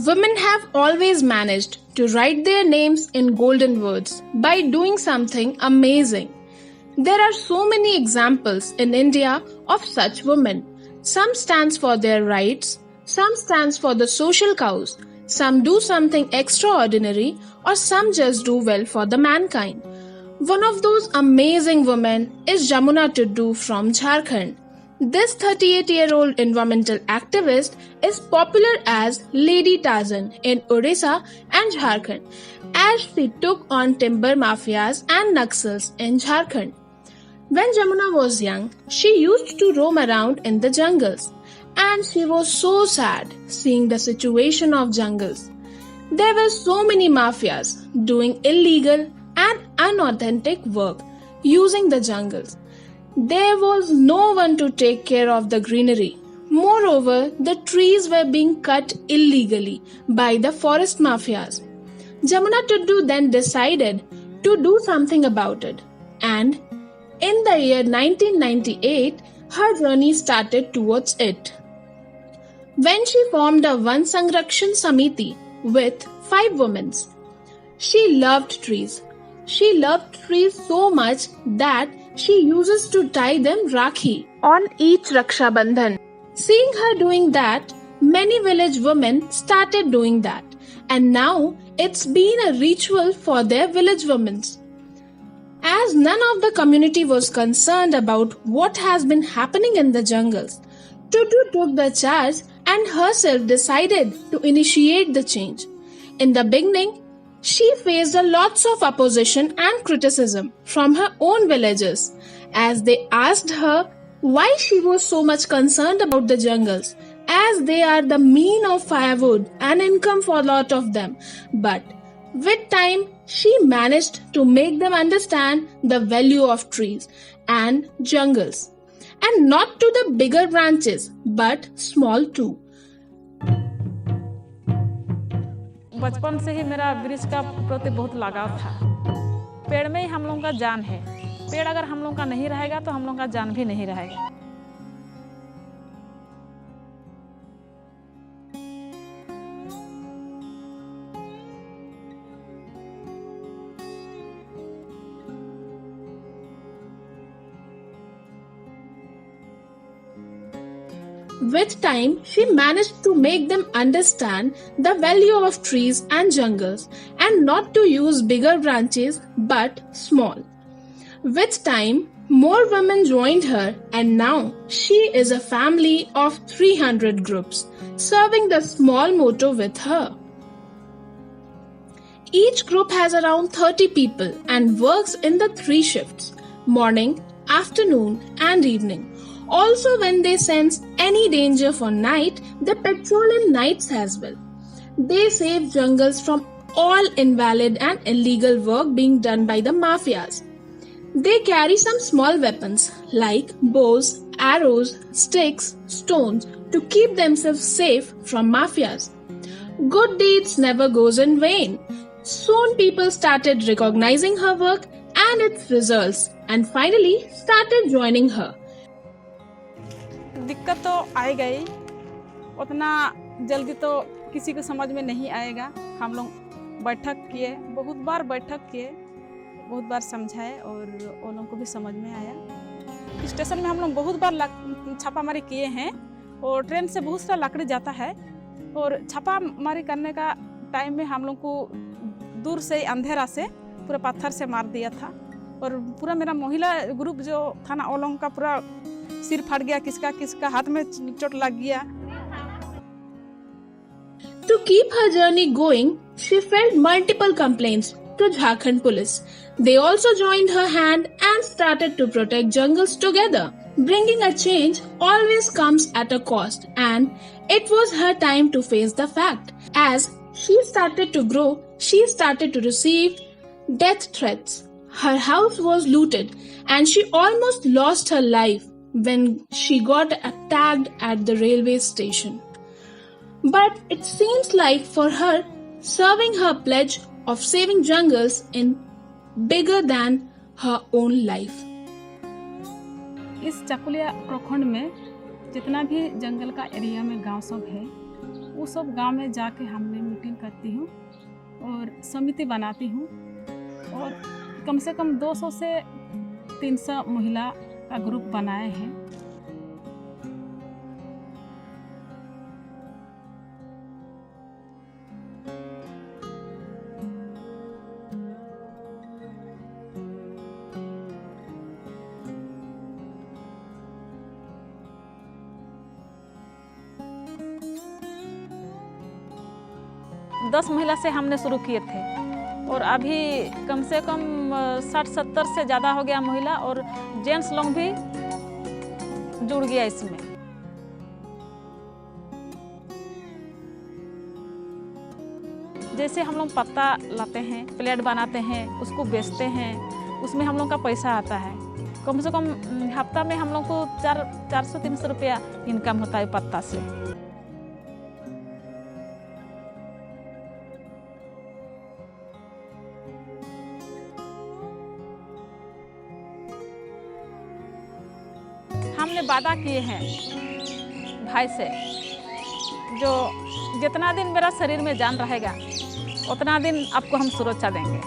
Women have always managed to write their names in golden words by doing something amazing. There are so many examples in India of such women. Some stands for their rights, some stands for the social cause, some do something extraordinary, or some just do well for the mankind. One of those amazing women is Jamuna Tuddu from Jharkhand. This 38-year-old environmental activist is popular as Lady Tarzan in Odisha and Jharkhand, as she took on timber mafias and Naxals in Jharkhand. When Jamuna was young, she used to roam around in the jungles, and she was so sad seeing the situation of jungles. There were so many mafias doing illegal and unauthentic work using the jungles. There was no one to take care of the greenery. Moreover, the trees were being cut illegally by the forest mafias. Jamuna Tuddu then decided to do something about it, and in the year 1998, her journey started towards it. When she formed a Van Sanrakshan Samiti with 5 women. She loved trees. She loved trees so much that she uses to tie them Rakhi on each Raksha Bandhan. Seeing her doing that, many village women started doing that, and now it's been a ritual for their village women. As none of the community was concerned about what has been happening in the jungles, Tuddu took the charge and herself decided to initiate the change. In the beginning, she faced a lots of opposition and criticism from her own villagers, as they asked her why she was so much concerned about the jungles, as they are the mean of firewood and income for a lot of them. But with time, she managed to make them understand the value of trees and jungles, and not to the bigger branches, but small too. बचपन से ही मेरा वृक्ष का प्रति बहुत लगाव था। पेड़ में ही हम लोगों का जान है। पेड़ अगर हम लोगों का नहीं रहेगा तो हम लोगों का जान भी नहीं रहेगा। With time, she managed to make them understand the value of trees and jungles and not to use bigger branches but small. With time, more women joined her, and now she is a family of 300 groups, serving the small motto with her. Each group has around 30 people and works in the 3 shifts: morning, afternoon and evening. Also, when they sense any danger for night, they patrol in nights as well. They save jungles from all invalid and illegal work being done by the mafias. They carry some small weapons like bows, arrows, sticks, stones to keep themselves safe from mafias. Good deeds never goes in vain. Soon people started recognizing her work and its results, and finally started joining her. दिक्कत तो आई गई, उतना जल्दी तो किसी को समझ में नहीं आएगा। हम लोग बैठक किए, बहुत बार बैठक किए, बहुत बार समझाए और उन लोगों को भी समझ में आया। स्टेशन में हम लोग बहुत बार छापामारी किए हैं और ट्रेन से बहुत सा लकड़ी जाता है और छापामारी करने का टाइम में हम लोग को दूर से अंधेरा से पूरा पत्थर से मार दिया था और पूरा मेरा महिला ग्रुप जो था ना, उन लोगों का पूरा सिर फट गया, किसका हाथ में चोट लग गया। To keep her journey going, she filed multiple complaints to Jharkhand police. They also joined her hand and started to protect jungles together. Bringing a change always comes at a cost, and it was her time to face the fact. As she started to grow, she started to receive death threats. Her house was looted and she almost lost her life when she got attacked at the railway station. But it seems like for her, serving her pledge of saving jungles in bigger than her own life. इस चाकुलिया प्रखंड में जितना भी जंगल का area में गांव सब है, वो सब गांव में जाके हमने मीटिंग करती हूँ और समिति बनाती हूँ और कम से कम 200 से 300 महिला का ग्रुप बनाए हैं। दस महिला से हमने शुरू किए थे और अभी कम से कम 60-70 से ज़्यादा हो गया महिला और जेंट्स लोग भी जुड़ गया इसमें। जैसे हम लोग पत्ता लाते हैं, प्लेट बनाते हैं, उसको बेचते हैं, उसमें हम लोग का पैसा आता है। कम से कम हफ्ता में हम लोग को 400-300 रुपया इनकम होता है पत्ता से। हमने वादा किए हैं भाई से, जो जितना दिन मेरा शरीर में जान रहेगा उतना दिन आपको हम सुरक्षा देंगे।